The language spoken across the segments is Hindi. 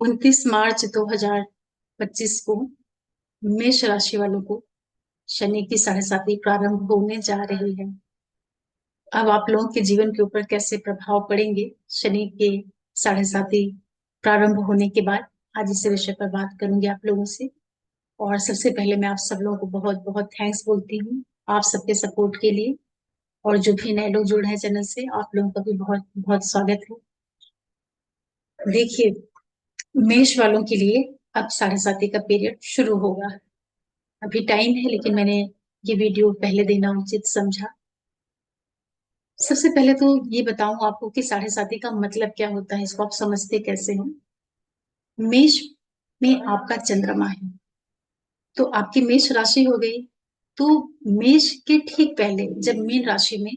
29 मार्च 2025 को मेष राशि वालों को शनि की 7.5 प्रारंभ होने जा रही है। अब आप लोगों के जीवन के ऊपर कैसे प्रभाव पड़ेंगे शनि के 7.5 प्रारंभ होने के बाद, आज इस विषय पर बात करूंगी आप लोगों से। और सबसे पहले मैं आप सब लोगों को बहुत बहुत थैंक्स बोलती हूँ आप सबके सपोर्ट के लिए। और जो भी नए लोग जुड़े हैं चैनल से, आप लोगों का भी बहुत बहुत स्वागत है। देखिए, मेष वालों के लिए अब 7.5 का पीरियड शुरू होगा। अभी टाइम है, लेकिन मैंने ये वीडियो पहले देना उचित समझा। सबसे पहले तो ये बताऊं आपको कि 7.5 का मतलब क्या होता है, इसको आप समझते कैसे हो। मेष में आपका चंद्रमा है, तो आपकी मेष राशि हो गई। तो मेष के ठीक पहले जब मीन राशि में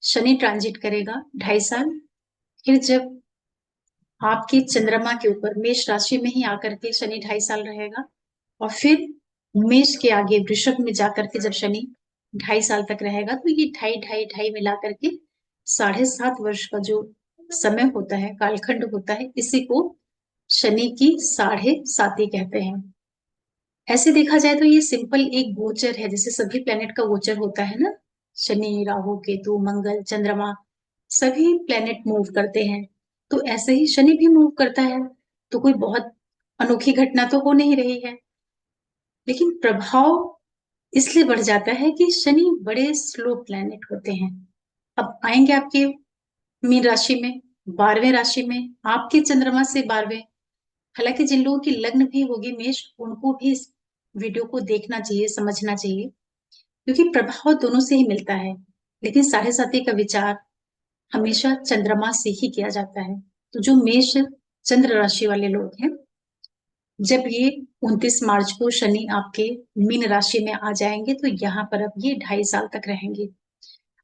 शनि ट्रांजिट करेगा 2.5 साल, फिर जब आपके चंद्रमा के ऊपर मेष राशि में ही आकर के शनि 2.5 साल रहेगा, और फिर मेष के आगे वृषभ में जाकर के जब शनि 2.5 साल तक रहेगा, तो ये ढाई ढाई ढाई मिला करके 7.5 वर्ष का जो समय होता है, कालखंड होता है, इसी को शनि की 7.5 कहते हैं। ऐसे देखा जाए तो ये सिंपल एक गोचर है, जैसे सभी प्लेनेट का गोचर होता है ना। शनि, राहु, केतु, मंगल, चंद्रमा, सभी प्लेनेट मूव करते हैं। तो ऐसे ही शनि भी मूव करता है। तो कोई बहुत अनोखी घटना तो हो नहीं रही है, लेकिन प्रभाव इसलिए बढ़ जाता है कि शनि बड़े स्लो प्लेनेट होते हैं। अब आएंगे आपके मीन राशि में, 12वें राशि में आपके चंद्रमा से 12वें। हालांकि जिन लोगों की लग्न भी होगी मेष, उनको भी इस वीडियो को देखना चाहिए, समझना चाहिए, क्योंकि प्रभाव दोनों से ही मिलता है। लेकिन 7.5 का विचार हमेशा चंद्रमा से ही किया जाता है। तो जो मेष चंद्र राशि वाले लोग हैं, जब ये 29 मार्च को शनि आपके मीन राशि में आ जाएंगे, तो यहाँ पर अब ये 2.5 साल तक रहेंगे।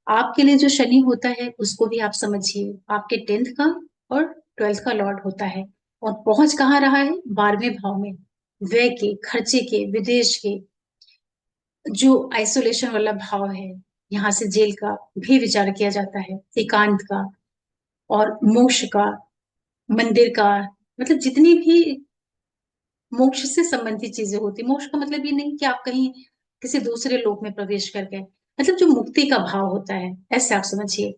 आपके लिए जो शनि होता है उसको भी आप समझिए, आपके 10th का और 12th का लॉर्ड होता है। और पहुंच कहाँ रहा है? 12वें भाव में। व्यय के, खर्चे के, विदेश के, जो आइसोलेशन वाला भाव है, यहाँ से जेल का भी विचार किया जाता है, एकांत का और मोक्ष का, मंदिर का, मतलब जितनी भी मोक्ष से संबंधित चीजें होती। मोक्ष का मतलब ये नहीं कि आप कहीं किसी दूसरे लोक में प्रवेश कर गए, मतलब जो मुक्ति का भाव होता है, ऐसे आप समझिए।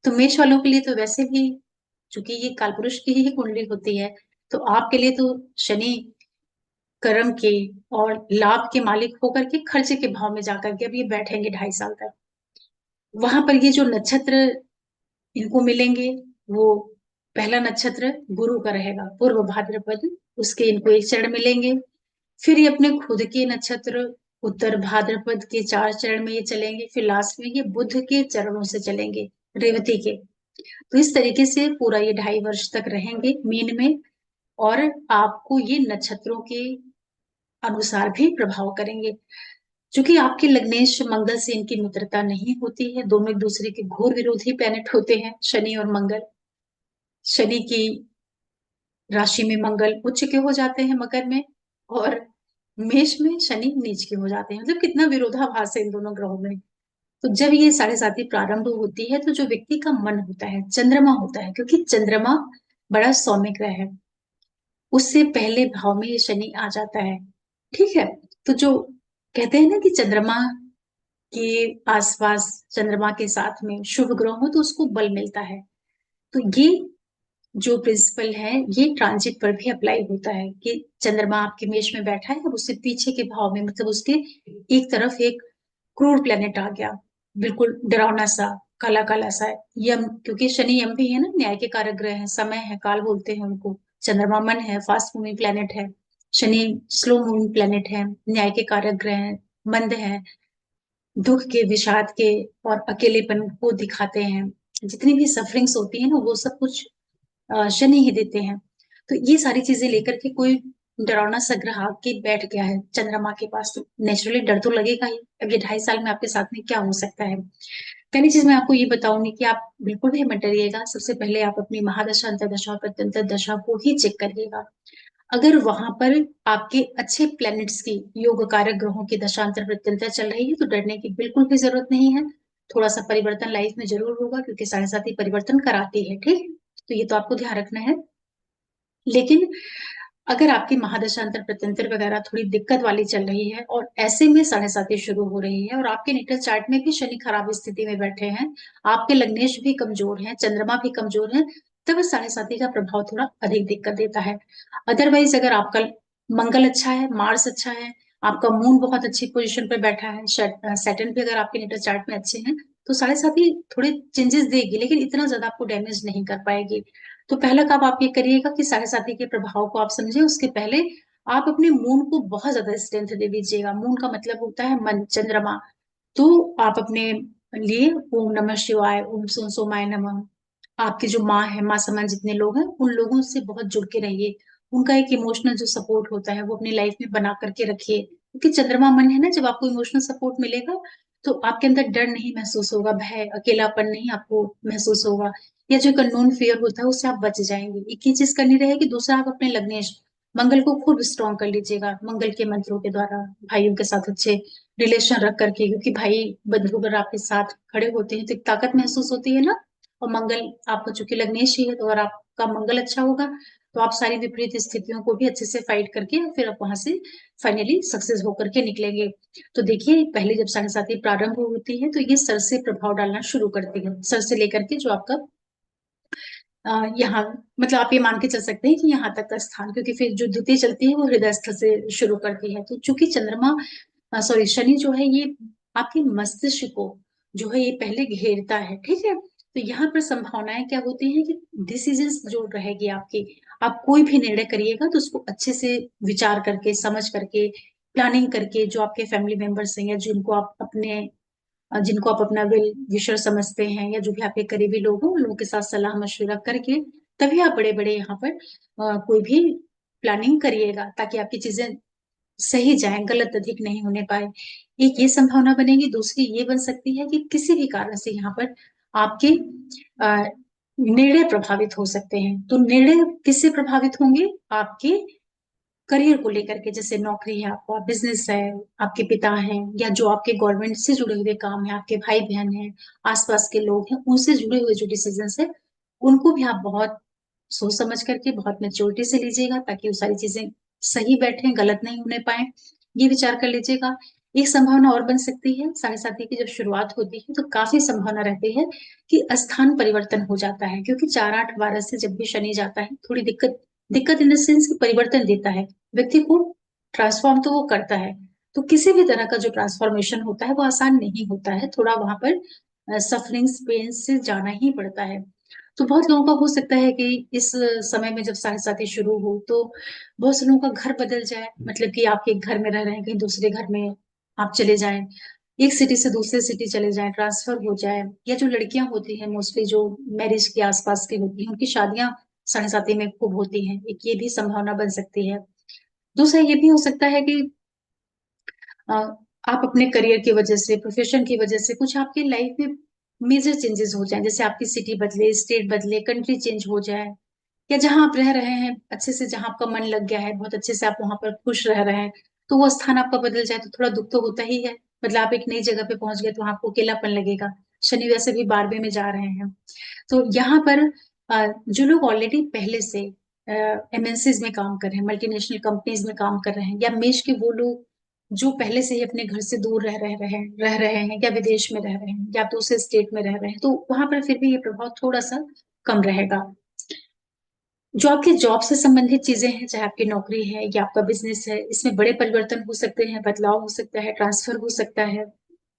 तो मेष वालों के लिए तो वैसे भी, चूंकि ये कालपुरुष की ही कुंडली होती है, तो आपके लिए तो शनि कर्म के और लाभ के मालिक होकर के खर्चे के भाव में जाकर के अब ये बैठेंगे 2.5 साल तक। वहां पर ये जो नक्षत्र इनको मिलेंगे, वो पहला नक्षत्र गुरु का रहेगा, पूर्व भाद्रपद, उसके इनको एक चरण मिलेंगे। फिर ये अपने खुद के नक्षत्र उत्तर भाद्रपद के 4 चरण में ये चलेंगे, फिर लास्ट में ये बुध के चरणों से चलेंगे, रेवती के। तो इस तरीके से पूरा ये 2.5 वर्ष तक रहेंगे मीन में। और आपको ये नक्षत्रों के अनुसार भी प्रभाव करेंगे। क्योंकि आपके लग्नेश मंगल से इनकी मित्रता नहीं होती है, दोनों एक दूसरे के घोर विरोधी प्लैनेट होते हैं, शनि और मंगल। शनि की राशि में मंगल उच्च के हो जाते हैं मकर में, और मेष में शनि नीच के हो जाते हैं। मतलब कितना विरोधाभास है इन दोनों ग्रहों में। तो जब ये 7.5 प्रारंभ होती है, तो जो व्यक्ति का मन होता है, चंद्रमा होता है, क्योंकि चंद्रमा बड़ा सौम्य ग्रह है, उससे पहले भाव में ये शनि आ जाता है। ठीक है। तो जो कहते हैं ना कि चंद्रमा के आसपास, चंद्रमा के साथ में शुभ ग्रह हो तो उसको बल मिलता है। तो ये जो प्रिंसिपल है, ये ट्रांजिट पर भी अप्लाई होता है कि चंद्रमा आपके मेष में बैठा है, अब उससे पीछे के भाव में, मतलब उसके एक तरफ एक क्रूर प्लेनेट आ गया, बिल्कुल डरावना सा, काला काला सा, यम। क्योंकि शनि यम भी है ना, न्याय के कारक ग्रह है, समय है, काल बोलते हैं उनको। चंद्रमा मन है, फास्ट मूविंग प्लेनेट है। शनि स्लो मूविंग प्लेनेट है, न्याय के कारक ग्रह है, मंद है, दुख के, विषाद के और अकेलेपन को दिखाते हैं। जितनी भी सफरिंग्स होती है ना, वो सब कुछ शनि ही देते हैं। तो ये सारी चीजें लेकर के कोई डरावना सा ग्रह आके बैठ गया है चंद्रमा के पास, तो नेचुरली डर तो लगेगा ही। अब ये 2.5 साल में आपके साथ में क्या हो सकता है। पहली चीज मैं आपको ये बताऊंगी कि आप बिल्कुल भी मत डरिएगा। सबसे पहले आप अपनी महादशा, अंतर्दशा और प्रत्यंतर दशा को ही चेक करिएगा। अगर वहां पर आपके अच्छे प्लैनेट्स की, योग कारक ग्रहों की दशांतर प्रत्यंतर चल रही है, तो डरने की बिल्कुल भी जरूरत नहीं है। थोड़ा सा परिवर्तन लाइफ में जरूर होगा, क्योंकि 7.5 परिवर्तन कराती है, ठीक। तो ये तो आपको ध्यान रखना है। लेकिन अगर आपकी महादशा अंतर प्रत्यंतर वगैरह थोड़ी दिक्कत वाली चल रही है और ऐसे में साढ़े साती शुरू हो रही है और आपके नेटल चार्ट में भी शनि खराब स्थिति में बैठे हैं, आपके लग्नेश भी कमजोर हैं, चंद्रमा भी कमजोर है, तब साढ़े साती का प्रभाव थोड़ा अधिक दिक्कत देता है। अदरवाइज अगर आपका मंगल अच्छा है, मार्स अच्छा है, आपका मून बहुत अच्छी पोजिशन पर बैठा है, सैटर्न भी अगर आपके नेटल चार्ट में अच्छे हैं, तो साढ़े साती थोड़े चेंजेस देगी, लेकिन इतना ज्यादा आपको डैमेज नहीं कर पाएगी। तो पहला काम आप ये करिएगा कि साढ़े साती के प्रभाव को आप समझे, उसके पहले आप अपने मून को बहुत ज्यादा स्ट्रेंथ दे दीजिएगा। मून का मतलब होता है मन, चंद्रमा। तो आप अपने लिए ओम नमः शिवाय, ओम सोम सोमाय नमः, आपकी जो माँ है, माँ समान जितने लोग हैं, उन लोगों से बहुत जुड़ के रहिए। उनका एक इमोशनल जो सपोर्ट होता है वो अपनी लाइफ में बना करके रखिए, क्योंकि चंद्रमा मन है ना, जब आपको इमोशनल सपोर्ट मिलेगा तो आपके अंदर डर नहीं महसूस होगा, भय अकेलापन नहीं आपको महसूस होगा, या जो एक अननोन फियर होता है उससे आप बच जाएंगे। एक ही चीज करनी रहेगी। दूसरा, आप अपने लग्नेश मंगल को खूब स्ट्रॉन्ग कर लीजिएगा, मंगल के मंत्रों के द्वारा, भाइयों के साथ अच्छे रिलेशन रख करके, क्योंकि भाई बंधु अगर आपके साथ खड़े होते हैं तो एक ताकत महसूस होती है ना। और मंगल आपका चूंकि लग्नेश ही है, तो अगर आपका मंगल अच्छा होगा तो आप सारी विपरीत स्थितियों को भी अच्छे से फाइट करके फिर आप वहां से फाइनली सक्सेस होकर के निकलेंगे। तो देखिए, पहले जब साढ़े साती प्रारंभ होती है तो ये सर से प्रभाव डालना शुरू करती है, सर से लेकर के जो आपका यहाँ, मतलब आप ये मान के चल सकते हैं कि यहाँ तक का स्थान, क्योंकि फिर जो द्वितीय चलती है वो हृदय स्थल से शुरू करती है। तो चूंकि चंद्रमा, सॉरी, शनि जो है ये आपके मस्तिष्क को जो है ये पहले घेरता है, ठीक है। तो यहाँ पर संभावनाएं क्या होती है कि डिसीजंस जो रहेगी आपकी, आप कोई भी निर्णय करिएगा तो उसको अच्छे से विचार करके, समझ करके, प्लानिंग करके, जो आपके फैमिली मेंबर्स हैं या जिनको आप अपने जिनको आप अपना वेल विशर समझते हैं, या जो भी आपके करीबी लोग हों, उन लोगों के साथ सलाह मशविरा करके तभी आप बड़े बड़े यहाँ पर कोई भी प्लानिंग करिएगा, ताकि आपकी चीजें सही जाए, गलत अधिक नहीं होने पाए। एक ये संभावना बनेगी। दूसरी ये बन सकती है कि किसी भी कारण से यहाँ पर आपके निर्णय प्रभावित हो सकते हैं। तो निर्णय किससे प्रभावित होंगे? आपके करियर को लेकर के, जैसे नौकरी है, आपका बिजनेस है, आपके पिता हैं, या जो आपके गवर्नमेंट से जुड़े हुए काम है, आपके भाई बहन हैं, आसपास के लोग हैं, उनसे जुड़े हुए जो डिसीजन है, उनको भी आप बहुत सोच समझ करके, बहुत मेच्योरिटी से लीजिएगा, ताकि वो सारी चीजें सही बैठे, गलत नहीं होने पाए, ये विचार कर लीजिएगा। एक संभावना और बन सकती है, साढ़े साती की जब शुरुआत होती है तो काफी संभावना रहती है कि स्थान परिवर्तन हो जाता है, क्योंकि 4, 8, 12 से जब भी शनि जाता है, थोड़ी दिक्कत, दिक्कत इन द सेंस कि परिवर्तन देता है व्यक्ति को, ट्रांसफॉर्म तो वो करता है। तो किसी भी तरह का जो ट्रांसफॉर्मेशन होता है वो आसान नहीं होता है, थोड़ा वहां पर सफरिंग्स, पेन से जाना ही पड़ता है। तो बहुत लोगों का हो सकता है कि इस समय में जब साढ़े साथी शुरू हो तो बहुत से लोगों का घर बदल जाए, मतलब कि आप एक घर में रह रहे हैं, कहीं दूसरे घर में आप चले जाएं, एक सिटी से दूसरे सिटी चले जाएं, ट्रांसफर हो जाए, या जो लड़कियां होती हैं मोस्टली जो मैरिज के आसपास की होती हैं, उनकी शादियां साढ़े साथी में खूब होती हैं, एक ये भी संभावना बन सकती है। दूसरा ये भी हो सकता है कि अ, आप अपने करियर की वजह से, प्रोफेशन की वजह से कुछ आपके लाइफ में मेजर चेंजेस हो जाए, जैसे आपकी सिटी बदले, स्टेट बदले, कंट्री चेंज हो जाए, या जहां आप रह रहे हैं अच्छे से, जहां आपका मन लग गया है, बहुत अच्छे से आप वहां पर खुश रह रहे हैं, तो वो स्थान आपका बदल जाए तो थोड़ा दुख तो होता ही है। मतलब आप एक नई जगह पे पहुंच गए तो वहां आपको अकेलापन लगेगा। शनि वैसे भी 12वें में जा रहे हैं, तो यहाँ पर जो लोग ऑलरेडी पहले से एमएनसीज में काम कर रहे हैं, मल्टीनेशनल कंपनीज में काम कर रहे हैं, या मेष के वो लोग जो पहले से ही अपने घर से दूर रह रहे हैं, या विदेश में रह रहे हैं, या दूसरे स्टेट में रह रहे हैं, तो वहां पर फिर भी ये प्रभाव थोड़ा सा कम रहेगा। जो आपके जॉब से संबंधित चीजें हैं, चाहे आपकी नौकरी है या आपका बिजनेस है, इसमें बड़े परिवर्तन हो सकते हैं, बदलाव हो सकता है, ट्रांसफर हो सकता है,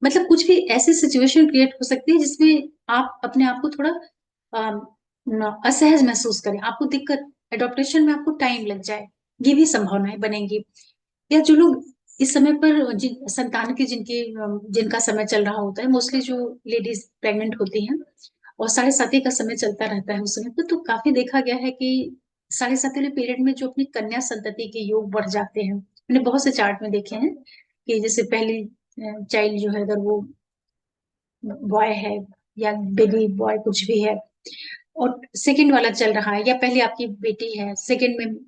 मतलब कुछ भी ऐसी सिचुएशन क्रिएट हो सकती है जिसमें आप अपने आप को थोड़ा असहज महसूस करें, आपको दिक्कत, एडॉप्टेशन में आपको टाइम लग जाए, ये भी संभावनाएं बनेंगी। या जो लोग इस समय पर संतान के जिनका समय चल रहा होता है, मोस्टली जो लेडीज प्रेग्नेंट होती हैं और साढ़े साती का समय चलता रहता है उस समय पर, तो काफी देखा गया है कि साढ़े साती वाले पीरियड में जो अपनी कन्या संतति के योग बढ़ जाते हैं। मैंने बहुत से चार्ट में देखे हैं कि जैसे पहली चाइल्ड जो है, अगर वो बॉय है या बेबी बॉय कुछ भी है, और सेकंड वाला चल रहा है, या पहले आपकी बेटी है, सेकंड में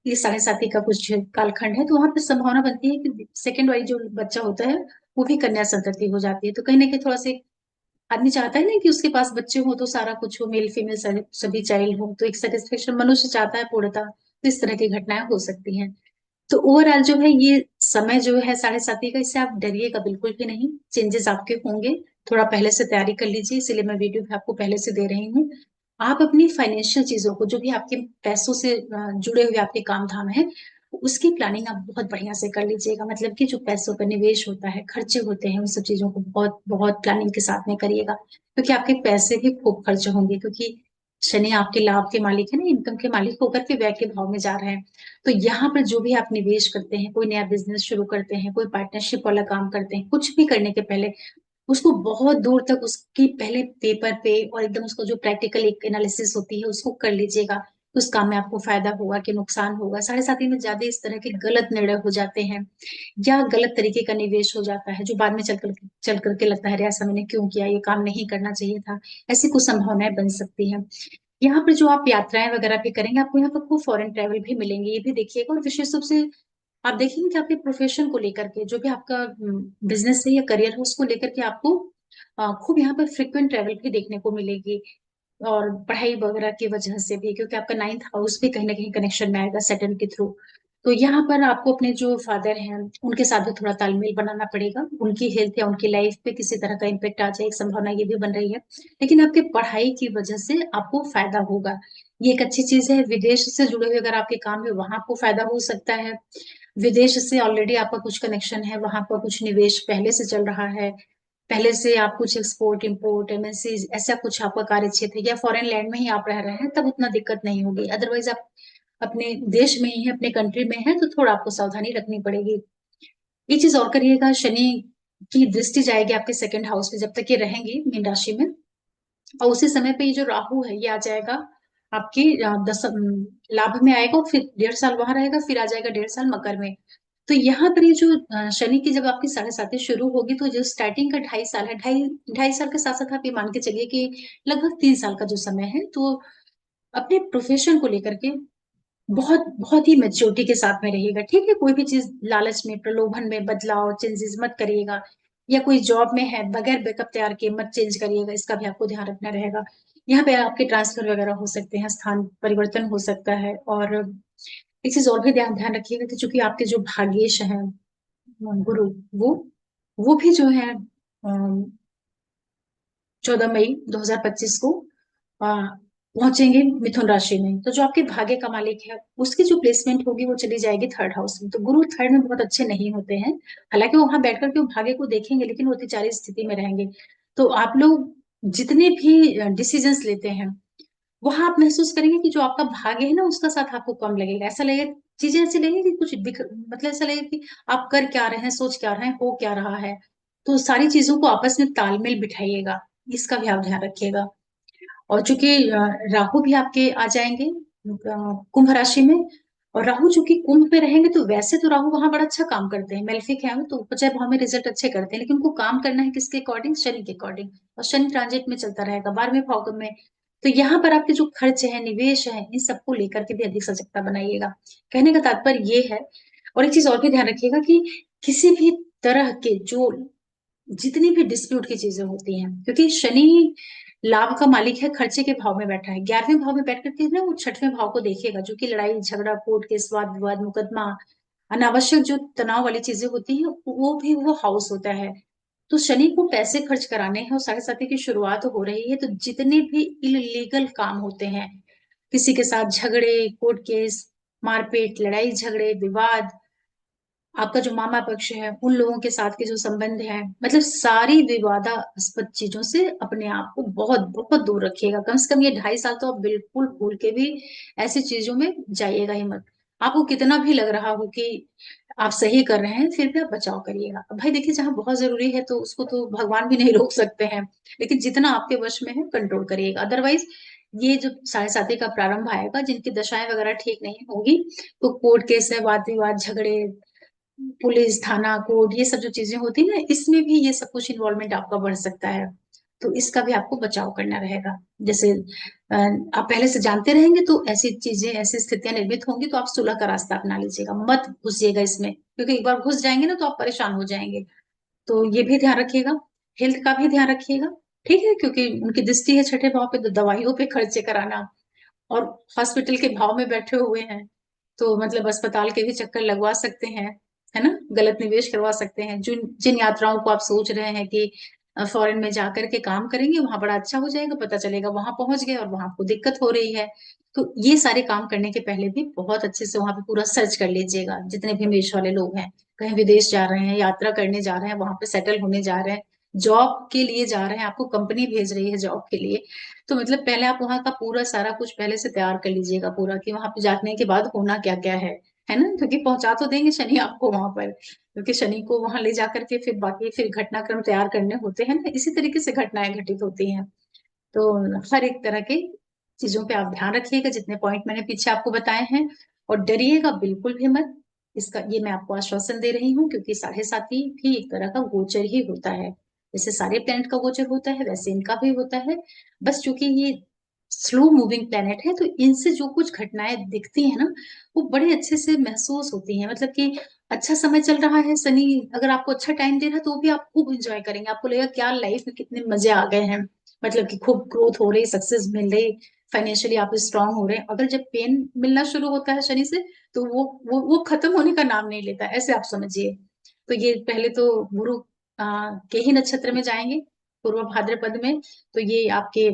ये साढ़े साती का कुछ कालखंड है, तो वहां पे संभावना बनती है कि सेकंड वाली जो बच्चा होता है वो भी कन्या संतति हो जाती है। तो कहीं ना कहीं थोड़ा सा आदमी चाहता है ना कि उसके पास बच्चे हो तो सारा कुछ हो, मेल फीमेल सभी चाइल्ड हो, तो एक सेटिस्फेक्शन मनुष्य चाहता है पूर्णता। तो इस तरह की घटनाएं हो सकती हैं। तो ओवरऑल जो है ये समय जो है 7:30 का, इससे आप डरिएगा बिल्कुल भी नहीं। चेंजेस आपके होंगे, थोड़ा पहले से तैयारी कर लीजिए, इसीलिए मैं वीडियो भी आपको पहले से दे रही हूँ। आप अपनी फाइनेंशियल चीजों को, जो भी आपके पैसों से जुड़े हुए आपके काम धाम है, उसकी प्लानिंग आप बहुत बढ़िया से कर लीजिएगा। मतलब कि जो पैसों का निवेश होता है, खर्चे होते हैं, उन सब चीजों को बहुत बहुत प्लानिंग के साथ में करिएगा, क्योंकि आपके पैसे भी खूब खर्च होंगे। क्योंकि शनि आपके लाभ के मालिक है ना, इनकम के मालिक होकर के व्यय के भाव में जा रहे हैं। तो यहाँ पर जो भी आप निवेश करते हैं, कोई नया बिजनेस शुरू करते हैं, कोई पार्टनरशिप वाला काम करते हैं, कुछ भी करने के पहले उसको बहुत दूर तक उसकी पहले पेपर पे और एकदम उसका जो प्रैक्टिकल एक एनालिसिस होती है उसको कर लीजिएगा। उस काम में आपको फायदा होगा कि नुकसान होगा। 7:30 में ज्यादा इस तरह के गलत निर्णय हो जाते हैं या गलत तरीके का निवेश हो जाता है, जो बाद में चल करके लगता है, अरे ऐसा मैंने क्यों किया, ये काम नहीं करना चाहिए था। ऐसी कुछ संभावनाएं बन सकती हैं। यहाँ पर जो आप यात्राएं वगैरह भी करेंगे, आपको यहाँ पर खूब फॉरेन ट्रैवल भी मिलेंगे, ये भी देखिएगा। और विशेष रूप से आप देखेंगे कि आपके प्रोफेशन को लेकर के, जो भी आपका बिजनेस है या करियर है, उसको लेकर के आपको खूब यहाँ पर फ्रिक्वेंट ट्रैवल भी देखने को मिलेगी। और पढ़ाई वगैरह की वजह से भी, क्योंकि आपका 9th हाउस भी कहीं ना कहीं कनेक्शन में आएगा सैटर्न के थ्रू। तो यहाँ पर आपको अपने जो फादर हैं उनके साथ भी थोड़ा तालमेल बनाना पड़ेगा। उनकी हेल्थ या उनकी लाइफ पे किसी तरह का इम्पेक्ट आ जाए, एक संभावना ये भी बन रही है। लेकिन आपके पढ़ाई की वजह से आपको फायदा होगा, ये एक अच्छी चीज है। विदेश से जुड़े हुए अगर आपके काम है, वहां आपको फायदा हो सकता है। विदेश से ऑलरेडी आपका कुछ कनेक्शन है, वहां पर कुछ निवेश पहले से चल रहा है, पहले से आप कुछ एक्सपोर्ट इंपोर्ट एमएनसी ऐसा कुछ आपका कार्य क्षेत्र है, या फॉरेन लैंड में ही आप रह रहे हैं, तब उतना दिक्कत नहीं होगी। अदरवाइज आप अपने देश में ही है, अपने कंट्री में है, तो थोड़ा आपको सावधानी रखनी पड़ेगी। ये चीज और करिएगा, शनि की दृष्टि जाएगी आपके सेकंड हाउस में जब तक ये रहेंगी मीन राशि में। और उसी समय पे ये जो राहु है ये आ जाएगा आपकी लाभ में आएगा, और फिर 1.5 साल वहां रहेगा, फिर आ जाएगा 1.5 साल मकर में। तो यहाँ पर ये जो शनि की जब आपकी 7:30 शुरू होगी, तो जो स्टार्टिंग का 2.5 साल है, ढाई ढाई साल के साथ साथ आप ये मान के चलिए कि लगभग 3 साल का जो समय है, तो अपने प्रोफेशन को लेकर के बहुत बहुत ही मेच्योरिटी के साथ में रहिएगा। ठीक है, कोई भी चीज लालच में, प्रलोभन में बदलाव चेंजेस मत करिएगा, या कोई जॉब में है बगैर बैकअप तैयार किए मत चेंज करिएगा, इसका भी आपको ध्यान रखना रहेगा। यहाँ पे आपके ट्रांसफर वगैरह हो सकते हैं, स्थान परिवर्तन हो सकता है। और एक चीज और भी ध्यान ध्यान रखिएगा कि चूंकि आपके जो भाग्येश है गुरु, वो वो भी जो है 14 मई 2025 को पहुंचेंगे मिथुन राशि में। तो जो आपके भाग्य का मालिक है उसकी जो प्लेसमेंट होगी वो चली जाएगी थर्ड हाउस में। तो गुरु थर्ड में बहुत अच्छे नहीं होते हैं, हालांकि वो वहां बैठ करके वो भाग्य को देखेंगे, लेकिन वो अतिचारी स्थिति में रहेंगे। तो आप लोग जितने भी डिसीजंस लेते हैं, वहां आप महसूस करेंगे कि जो आपका भाग्य है ना, उसका साथ आपको कम लगेगा। ऐसा लगेगा, चीजें ऐसी लगेगी कि कुछ दिख, मतलब ऐसा लगेगा कि आप कर क्या रहे हैं, सोच क्या रहे हैं, हो क्या रहा है। तो सारी चीजों को आपस में तालमेल बिठाइएगा, इसका भी आप ध्यान रखिएगा। और चूंकि राहु भी आपके आ जाएंगे कुंभ राशि में। और राहु चूंकि कुंभ में रहेंगे, तो वैसे तो राहु वहां बड़ा अच्छा काम करते हैं, मेलेफिक है तो उपजय भाव में रिजल्ट अच्छे करते हैं, लेकिन उनको काम करना है किसके अकॉर्डिंग, शनि के अकॉर्डिंग। और शनि ट्रांजिट में चलता रहेगा 12वें भाव में। तो यहाँ पर आपके जो खर्च है, निवेश है, इन सबको लेकर के भी अधिक सजगता बनाइएगा। कहने का तात्पर्य ये है। और एक चीज और भी ध्यान रखिएगा कि किसी भी तरह के जो जितनी भी डिस्प्यूट की चीजें होती हैं, क्योंकि शनि लाभ का मालिक है, खर्चे के भाव में बैठा है, 11वें भाव में बैठ करके ना वो 6वें भाव को देखेगा, जो कि लड़ाई झगड़ा कोर्ट केस वाद विवाद मुकदमा अनावश्यक जो तनाव वाली चीजें होती हैं, वो भी वो हाउस होता है। तो शनि को पैसे खर्च कराने हैं और 7:30 की शुरुआत हो रही है, तो जितने भी इलीगल काम होते हैं, किसी के साथ झगड़े कोर्ट केस मारपीट लड़ाई झगड़े विवाद, आपका जो मामा पक्ष है उन लोगों के साथ के जो संबंध है, मतलब सारी विवादास्पद चीजों से अपने आप को बहुत बहुत दूर रखिएगा। कम से कम ये 2.5 साल तो आप बिल्कुल भूल के भी ऐसी चीजों में जाइएगा ही मत। आपको कितना भी लग रहा हो कि आप सही कर रहे हैं, फिर भी आप बचाव करिएगा। अब भाई देखिए, जहां बहुत जरूरी है तो उसको तो भगवान भी नहीं रोक सकते हैं, लेकिन जितना आपके वश में है कंट्रोल करिएगा। अदरवाइज ये जो 7:30 का प्रारंभ आएगा, जिनकी दशाएं वगैरह ठीक नहीं होगी, तो कोर्ट केस है, वाद विवाद झगड़े, पुलिस थाना कोर्ट, ये सब जो चीजें होती है ना, इसमें भी ये सब कुछ इन्वॉल्वमेंट आपका बढ़ सकता है। तो इसका भी आपको बचाव करना रहेगा। जैसे आप पहले से जानते रहेंगे, तो ऐसी चीजें ऐसी स्थितियां निर्मित होंगी, तो आप सुलह का रास्ता अपना लीजिएगा, मत घुसिएगा इसमें, क्योंकि एक बार घुस जाएंगे ना तो आप परेशान हो जाएंगे। तो ये भी ध्यान रखिएगा, हेल्थ का भी ध्यान रखिएगा। ठीक है, क्योंकि उनकी दृष्टि है 6ठे भाव पे, तो दवाइयों पे खर्चे कराना, और हॉस्पिटल के भाव में बैठे हुए हैं, तो मतलब अस्पताल के भी चक्कर लगवा सकते हैं, है ना, गलत निवेश करवा सकते हैं। जिन जिन यात्राओं को आप सोच रहे हैं कि फॉरेन में जाकर के काम करेंगे, वहां बड़ा अच्छा हो जाएगा, पता चलेगा वहां पहुंच गए और वहां आपको दिक्कत हो रही है। तो ये सारे काम करने के पहले भी बहुत अच्छे से वहां पे पूरा सर्च कर लीजिएगा। जितने भी मेष वाले लोग हैं, कहीं विदेश जा रहे हैं, यात्रा करने जा रहे हैं, वहां पे सेटल होने जा रहे हैं, जॉब के लिए जा रहे हैं, आपको कंपनी भेज रही है जॉब के लिए, तो मतलब पहले आप वहां का पूरा सारा कुछ पहले से तैयार कर लीजिएगा पूरा, कि वहां पे जाने के बाद होना क्या क्या है ना, क्योंकि पहुंचा तो देंगे शनि आपको वहां पर, क्योंकि शनि को वहां ले जाकर के फिर बाकी फिर घटनाक्रम तैयार करने होते हैं ना, इसी तरीके से घटनाएं घटित होती हैं। तो हर एक तरह के चीजों पे आप ध्यान रखिएगा, जितने पॉइंट मैंने पीछे आपको बताए हैं, और डरिएगा बिल्कुल भी मत। इसका ये मैं आपको आश्वासन दे रही हूँ, क्योंकि साढ़े साथी भी एक तरह का गोचर ही होता है। जैसे सारे प्लैनेट का गोचर होता है, वैसे इनका भी होता है। बस चूंकि ये स्लो मूविंग प्लैनेट है, तो इनसे जो कुछ घटनाएं दिखती है ना, वो बड़े अच्छे से महसूस होती हैं। मतलब कि अच्छा समय चल रहा है, शनि अगर आपको अच्छा टाइम दे रहा है, तो भी आप खूब इंजॉय करेंगे, आपको लगेगा क्या लाइफ में कितने मजे आ गए हैं। मतलब कि खूब ग्रोथ हो रही, सक्सेस मिल रही, फाइनेंशियली आप स्ट्रांग हो रहे हैं। अगर जब पेन मिलना शुरू होता है शनि से, तो वो खत्म होने का नाम नहीं लेता, ऐसे आप समझिए। तो ये पहले तो गुरु के ही नक्षत्र में जाएंगे, पूर्व भाद्रपद में, तो ये आपके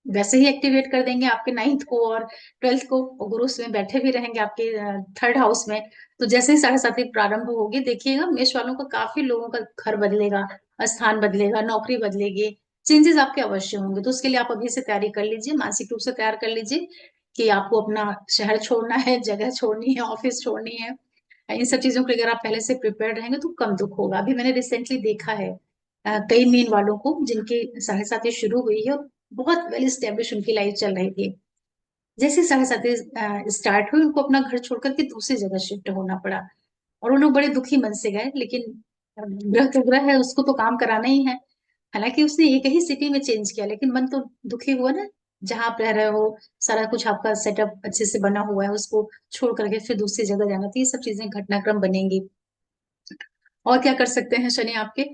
वैसे ही एक्टिवेट कर देंगे आपके 9th को और 12th को, और गुरु उसमें बैठे भी रहेंगे आपके 3rd हाउस में। तो जैसे ही साढ़े साथी प्रारंभ होगी, देखिएगा मेष वालों का काफी लोगों का घर बदलेगा, स्थान बदलेगा, नौकरी बदलेगी, चेंजेस आपके अवश्य होंगे। तो उसके लिए आप अभी से तैयारी कर लीजिए, मानसिक रूप से तैयार कर लीजिए कि आपको अपना शहर छोड़ना है, जगह छोड़नी है, ऑफिस छोड़नी है। इन सब चीजों के लिए अगर आप पहले से प्रिपेयर रहेंगे तो कम दुख होगा। अभी मैंने रिसेंटली देखा है कई मीन वालों को जिनकी साढ़े साथी शुरू हुई है और बहुत वेल स्टेब्लिश उनकी लाइफ चल रही थी, जैसे साढ़े साथी स्टार्ट हुई, उनको अपना घर छोड़कर के दूसरी जगह शिफ्ट होना पड़ा, और वो लोग बड़े दुखी मन से गए। लेकिन ग्रह तो ग्रह है, उसको तो काम कराना ही है। हालांकि उसने एक ही सिटी में चेंज किया, लेकिन मन तो दुखी हुआ ना। जहां आप रह रहे हो, सारा कुछ आपका सेटअप अच्छे से बना हुआ है, उसको छोड़ करके फिर दूसरी जगह जाना, तो ये सब चीजें घटनाक्रम बनेंगी। और क्या कर सकते हैं शनि आपके,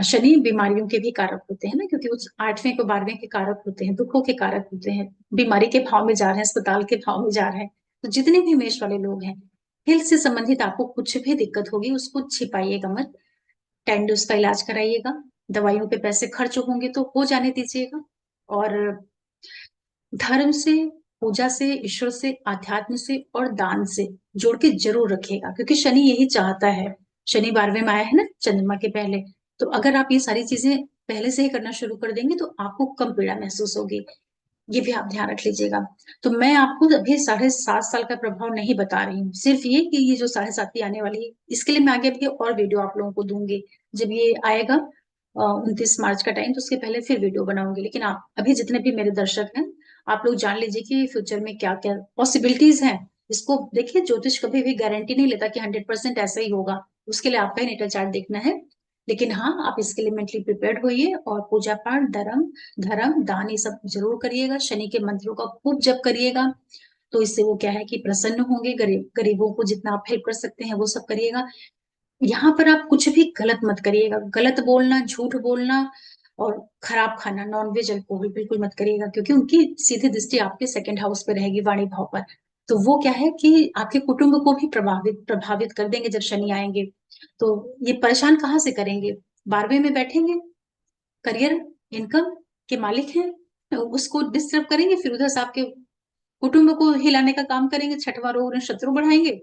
शनि बीमारियों के भी कारक होते हैं ना, क्योंकि वो 8वें को 12वें के कारक होते हैं, दुखों के कारक होते हैं। बीमारी के भाव में जा रहे हैं, अस्पताल के भाव में जा रहे हैं। तो जितने भी मेष वाले लोग हैं, हेल्थ से संबंधित आपको कुछ भी दिक्कत होगी, उसको छिपाइएगा मत, टाइम से उसका इलाज कराइएगा। दवाइयों पे पैसे खर्च होंगे तो हो जाने दीजिएगा। और धर्म से, पूजा से, ईश्वर से, आध्यात्म से और दान से जोड़ के जरूर रखिएगा, क्योंकि शनि यही चाहता है। शनि 12वें में आया है ना चंद्रमा के पहले, तो अगर आप ये सारी चीजें पहले से ही करना शुरू कर देंगे तो आपको कम पीड़ा महसूस होगी। ये भी आप ध्यान रख लीजिएगा। तो मैं आपको अभी 7.5 साल का प्रभाव नहीं बता रही हूँ, सिर्फ ये कि ये जो साढ़े साथी आने वाली है, इसके लिए मैं आगे भी और वीडियो आप लोगों को दूंगी। जब ये आएगा 29 मार्च का टाइम, तो उसके पहले फिर वीडियो बनाऊंगी। लेकिन आप अभी जितने भी मेरे दर्शक हैं, आप लोग जान लीजिए कि फ्यूचर में क्या क्या पॉसिबिलिटीज हैं। इसको देखिए, ज्योतिष कभी भी गारंटी नहीं लेता कि 100% ऐसा ही होगा, उसके लिए आपका ही नेटल चार्ट देखना है। लेकिन हाँ, आप इसके लिए मेंटली प्रिपेयर्ड होइए, और पूजा पाठ, धर्म धर्म दान ये सब जरूर करिएगा। शनि के मंत्रों का खूब जप करिएगा, तो इससे वो क्या है कि प्रसन्न होंगे। गरीबों को जितना आप हेल्प कर सकते हैं वो सब करिएगा। यहाँ पर आप कुछ भी गलत मत करिएगा, गलत बोलना, झूठ बोलना और खराब खाना, नॉनवेज, अल्कोहल बिल्कुल मत करिएगा, क्योंकि उनकी सीधी दृष्टि आपके 2nd हाउस पे रहेगी, वाणी भाव पर। तो वो क्या है कि आपके कुटुंब को भी प्रभावित प्रभावित कर देंगे जब शनि आएंगे। तो ये परेशान कहाँ से करेंगे, 12वें में बैठेंगे, करियर, इनकम के मालिक हैं, तो उसको डिस्टर्ब करेंगे, फिर उधर से आपके कुटुंब को हिलाने का काम करेंगे, छठवां रोग शत्रु बढ़ाएंगे।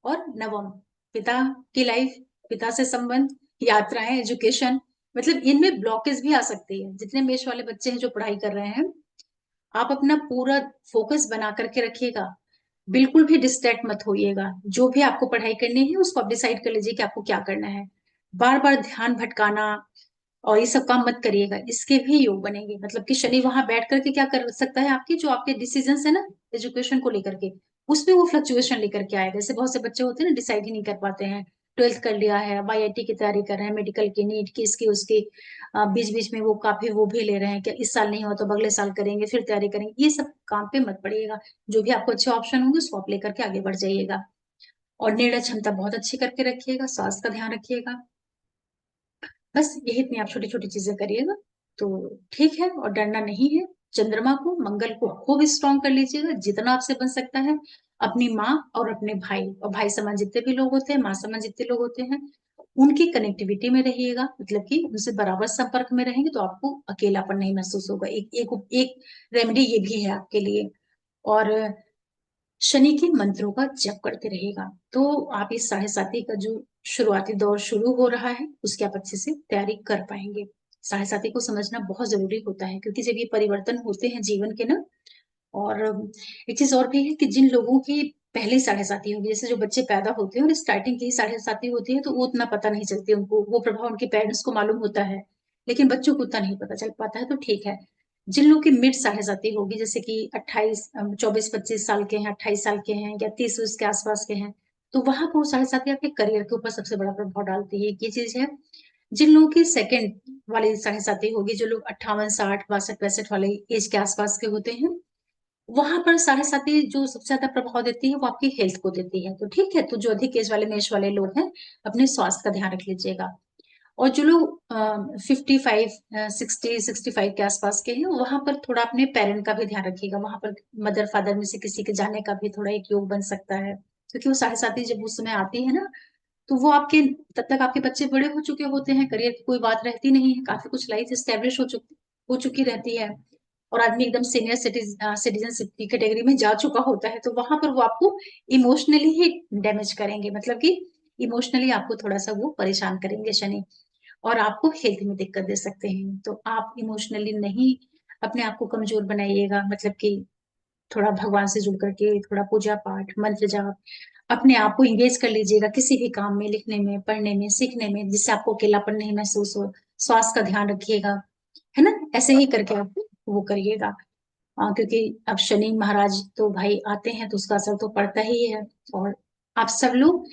और नवम, पिता की लाइफ, पिता से संबंध, यात्राएं, एजुकेशन, मतलब इनमें ब्लॉकेज भी आ सकती है। जितने मेष वाले बच्चे हैं जो पढ़ाई कर रहे हैं, आप अपना पूरा फोकस बना करके रखिएगा, बिल्कुल भी डिस्ट्रैक्ट मत होइएगा। जो भी आपको पढ़ाई करनी है उसको आप डिसाइड कर लीजिए कि आपको क्या करना है। बार बार ध्यान भटकाना और ये सब काम मत करिएगा, इसके भी योग बनेंगे। मतलब कि शनि वहां बैठ करके क्या कर सकता है, आपके जो आपके डिसीजन है ना एजुकेशन को लेकर के, उसमें वो फ्लक्चुएशन लेकर के आएगा। जैसे बहुत से बच्चे होते हैं ना, डिसाइड ही नहीं कर पाते हैं, 12th कर लिया है, अब IIT की तैयारी कर रहे हैं, मेडिकल की, नीट की, इसकी उसकी, बीच बीच में वो काफी वो भी ले रहे हैं कि इस साल नहीं हुआ तो अगले साल करेंगे, फिर तैयारी करेंगे। ये सब काम पे मत पड़िएगा। जो भी आपको अच्छे ऑप्शन होंगे उसको आप लेकर के आगे बढ़ जाइएगा। और निर्णय क्षमता बहुत अच्छी करके रखिएगा, स्वास्थ्य का ध्यान रखिएगा। बस यही इतनी आप छोटी छोटी चीजें करिएगा तो ठीक है, और डरना नहीं है। चंद्रमा को, मंगल को खूब स्ट्रॉन्ग कर लीजिएगा जितना आपसे बन सकता है। अपनी माँ और अपने भाई, और भाई समान जितने भी लोग होते हैं, माँ समान जितने लोग होते हैं, उनकी कनेक्टिविटी में रहिएगा, मतलब कि उनसे बराबर संपर्क में रहेंगे तो आपको अकेलापन नहीं महसूस होगा। एक रेमेडी ये भी है आपके लिए। और शनि के मंत्रों का जप करते रहेगा तो आप इस 7.5 का जो शुरुआती दौर शुरू हो रहा है उसकी आप अच्छे से तैयारी कर पाएंगे। 7.5 को समझना बहुत जरूरी होता है, क्योंकि जब ये परिवर्तन होते हैं जीवन के ना, और एक चीज और भी है कि जिन लोगों की पहली 7.5 होगी, जैसे जो बच्चे पैदा होते हैं और स्टार्टिंग की ही 7.5 होती है, तो वो उतना पता नहीं चलती उनको, वो प्रभाव उनके पेरेंट्स को मालूम होता है, लेकिन बच्चों को उतना नहीं पता चल पाता है, तो ठीक है। जिन लोगों की मिड 7.5 होगी, जैसे कि 24-25 साल के हैं, 28 साल के हैं, या 30 के आसपास के हैं, तो वहां पर 7.5 आपके करियर के ऊपर सबसे बड़ा प्रभाव डालती है, ये चीज है। जिन लोगों की सेकंड वाली 7.5 होगी, जो लोग 58, 60, 62, 63 वाले एज के आसपास के होते हैं, वहां पर 7.5 जो सबसे ज्यादा प्रभाव देती है वो आपकी हेल्थ को देती है। तो ठीक है, तो जो अधिक एज वाले मेष वाले लोग हैं, अपने स्वास्थ्य का ध्यान रख लीजिएगा। और जो लोग 55, 60, 65 के आसपास के हैं, वहां पर थोड़ा अपने पेरेंट का भी ध्यान रखिएगा, वहां पर मदर फादर में से किसी के जाने का भी थोड़ा एक योग बन सकता है, क्योंकि वो 7.5 जब उस समय आती है ना, तो वो आपके, तब तक आपके बच्चे बड़े हो चुके होते हैं, करियर की कोई बात रहती नहीं है, काफी कुछ लाइफ स्टेब्लिश हो चुकी रहती है, और आदमी एकदम सीनियर सिटीजनशिप की कैटेगरी में जा चुका होता है, तो वहां पर वो आपको इमोशनली ही डैमेज करेंगे, मतलब कि इमोशनली आपको थोड़ा सा वो परेशान करेंगे शनि, और आपको हेल्थ में दिक्कत दे सकते हैं। तो आप इमोशनली नहीं अपने आप को कमजोर बनाइएगा, मतलब कि थोड़ा भगवान से जुड़ करके थोड़ा पूजा पाठ, मंत्र जाप, अपने आप को इंगेज कर लीजिएगा किसी भी काम में, लिखने में, पढ़ने में, सीखने में, जिससे आपको अकेलापन नहीं महसूस हो। स्वास्थ्य का ध्यान रखिएगा, है ना, ऐसे ही करके आप वो करिएगा। क्योंकि अब शनि महाराज तो भाई आते हैं तो उसका असर तो पड़ता ही है। और आप सब लोग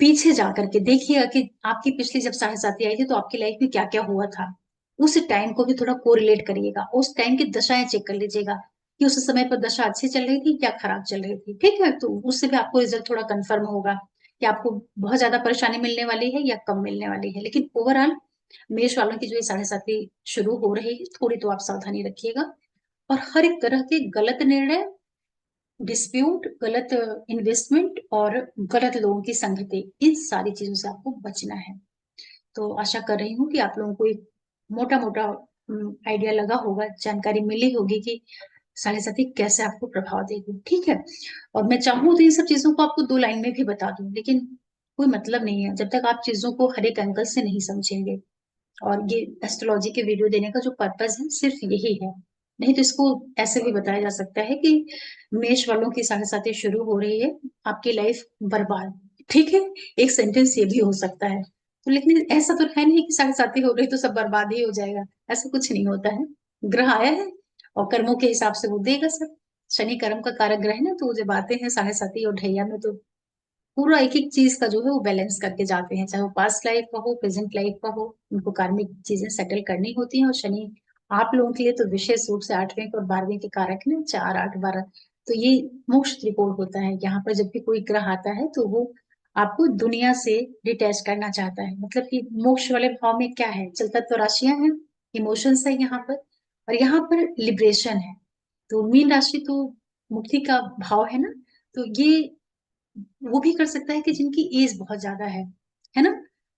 पीछे जा करके देखिएगा कि आपकी पिछली जब 7.5 आई थी तो आपकी लाइफ में क्या क्या हुआ था, उस टाइम को भी थोड़ा कोरिलेट करिएगा, उस टाइम की दशाएं चेक कर लीजिएगा कि उस समय पर दशा अच्छी चल रही थी या खराब चल रही थी। ठीक है, तो उससे भी आपको रिजल्ट थोड़ा कंफर्म होगा कि आपको बहुत ज्यादा परेशानी मिलने वाली है या कम मिलने वाली है। लेकिन ओवरऑल मेष वालों की जो ये 7.5 शुरू हो रही है, थोड़ी तो आप सावधानी रखिएगा, और हर एक तरह के गलत निर्णय, डिस्प्यूट, गलत इन्वेस्टमेंट और गलत लोगों की संगति, इन सारी चीजों से आपको बचना है। तो आशा कर रही हूँ कि आप लोगों को एक मोटा मोटा आइडिया लगा होगा, जानकारी मिली होगी कि 7.5 कैसे आपको प्रभाव देगी। ठीक है, और मैं चाहूँ तो इन सब चीजों को आपको 2 लाइन में भी बता दूं, लेकिन कोई मतलब नहीं है जब तक आप चीजों को हर एक एंगल से नहीं समझेंगे। और ये एस्ट्रोलॉजी के वीडियो देने का जो पर्पस है सिर्फ यही है, नहीं तो इसको ऐसे भी बताया जा सकता है कि मेष वालों की 7.5 शुरू हो रही है, आपकी लाइफ बर्बाद। ठीक है, एक सेंटेंस ये भी हो सकता है, तो लेकिन ऐसा तो है नहीं कि 7.5 हो रही तो सब बर्बाद ही हो जाएगा, ऐसा कुछ नहीं होता है। ग्रह आया है और कर्मों के हिसाब से वो देगा सब। शनि कर्म का कारक ग्रह है ना, तो जब आते हैं 7.5 और ढैया में, तो पूरा एक एक चीज का जो है वो बैलेंस करके जाते हैं, चाहे वो पास्ट लाइफ का हो, प्रेजेंट लाइफ का हो, उनको कार्मिक चीजें सेटल करनी होती हैं। और शनि आप लोगों के लिए तो विशेष रूप से 8वें और 12वें के कारक है ना, 4, 8, 12, तो ये मोक्ष त्रिकोण होता है। यहाँ पर जब भी कोई ग्रह आता है तो वो आपको दुनिया से डिटैच करना चाहता है, मतलब कि मोक्ष वाले भाव में क्या है, चल तत्व राशियां हैं, इमोशंस है यहाँ पर, और यहाँ पर लिबरेशन है। तो मीन राशि तो मुक्ति का भाव है ना, तो ये वो भी कर सकता है कि जिनकी एज बहुत ज्यादा है ना,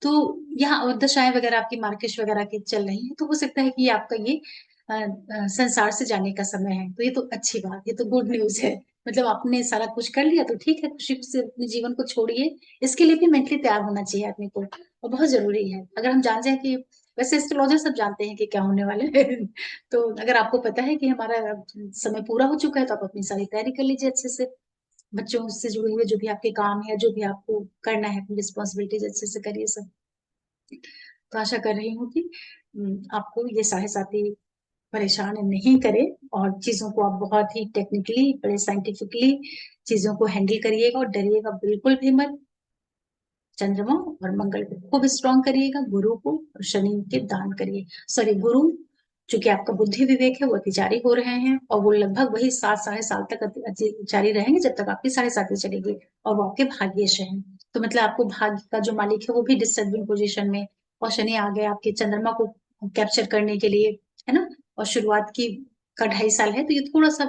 तो यहाँ दशाएं वगैरह आपकी मार्केश वगैरह की चल रही है, तो हो सकता है कि ये आपका ये संसार से जाने का समय है, तो ये तो अच्छी बात, ये तो गुड न्यूज है। मतलब आपने सारा कुछ कर लिया तो ठीक है, खुशी से अपने जीवन को छोड़िए, इसके लिए भी मेंटली तैयार होना चाहिए आदमी को, और बहुत जरूरी है। अगर हम जान जाए कि, वैसे एस्ट्रोलॉजर सब जानते हैं कि क्या होने वाले है तो अगर आपको पता है कि हमारा समय पूरा हो चुका है, तो आप अपनी सारी तैयारी कर लीजिए अच्छे से, बच्चों से जुड़े हुए जो भी आपके काम है, जो भी आपको करना है, अपनी रिस्पॉन्सिबिलिटीज अच्छे से करिए सब। तो आशा कर रही हूँ कि आपको ये 7.5 परेशान नहीं करे, और चीजों को आप बहुत ही टेक्निकली, बड़े साइंटिफिकली चीजों को हैंडल करिएगा, और डरिएगा बिल्कुल भी मत। चंद्रमा और मंगल को खूब स्ट्रॉन्ग करिएगा, गुरु को और शनि के दान करिए। सॉरी, गुरु, चूंकि आपका बुद्धि विवेक है वो अतिचारी हो रहे हैं, और वो लगभग वही 7 साढ़े साल तक अतिचारी रहेंगे जब तक आपकी 7.5 चलेगी, और वो आपके भाग्येश हैं। तो मतलब आपको भाग्य का जो मालिक है वो भी डिस्टर्बिंग पोजिशन में, और शनि आ गए आपके चंद्रमा को कैप्चर करने के लिए, है ना, और शुरुआत की का 2.5 साल है, तो ये थोड़ा-सा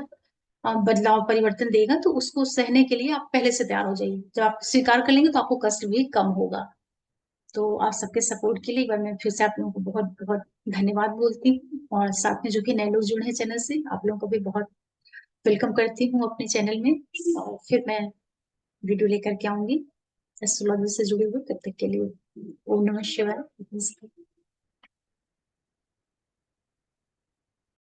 बदलाव परिवर्तन देगा, तो उसको सहने के लिए आप पहले से तैयार हो जाइए। जब आप स्वीकार कर लेंगे तो आपको कष्ट भी कम होगा। तो आप सबके सपोर्ट के लिए एक बार मैं फिर से आप लोगों को बहुत-बहुत धन्यवाद बोलती हूँ, और साथ में जो कि नए लोग जुड़े हैं चैनल से, आप लोगों को भी बहुत वेलकम करती हूँ अपने चैनल में, और फिर मैं वीडियो लेकर के आऊँगी एस्ट्रोलॉजी से जुड़े हुए। तब तक के लिए ओम नमः शिवाय। नमस्कार।